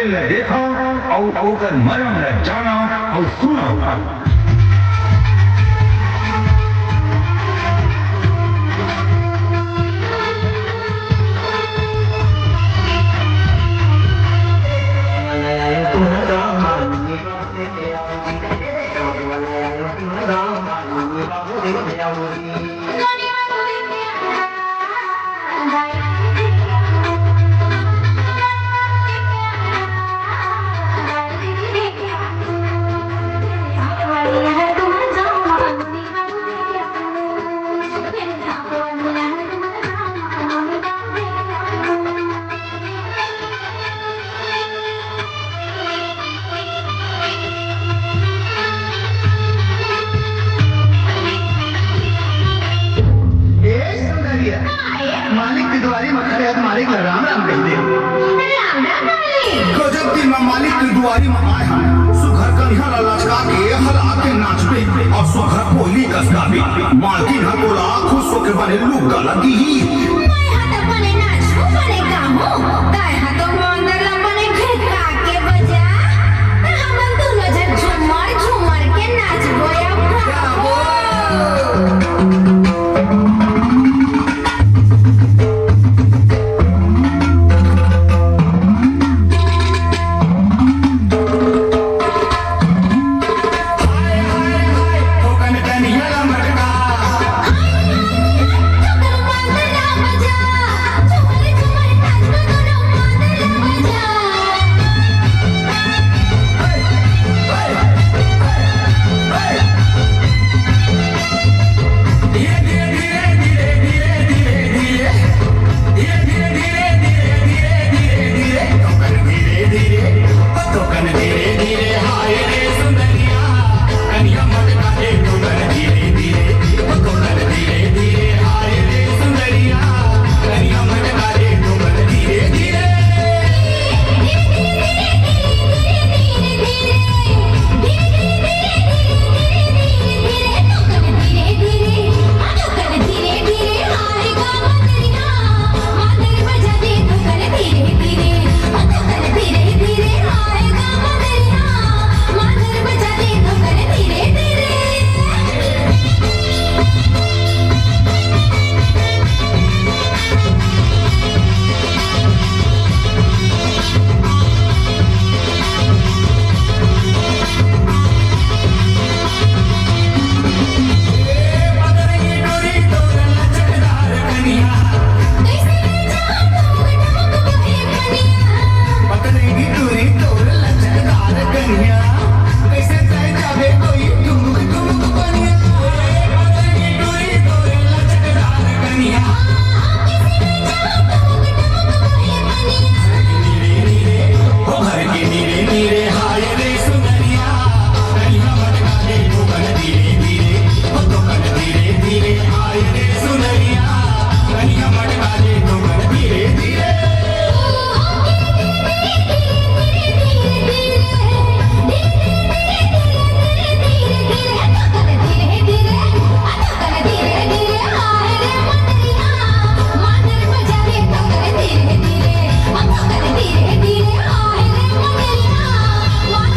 दिल ने देखा और ओकर मरम ने जाना और सुना। मालिक की दुआरी मत मालिक राम राम कह दे। गजब दिन में मालिक की दुआरी में आए सुघर कन्हैया लचका के हर आके नाचबे और सुघर कोहली कसगाबे मालकिन हकोला खुश होके बने लुक लगी।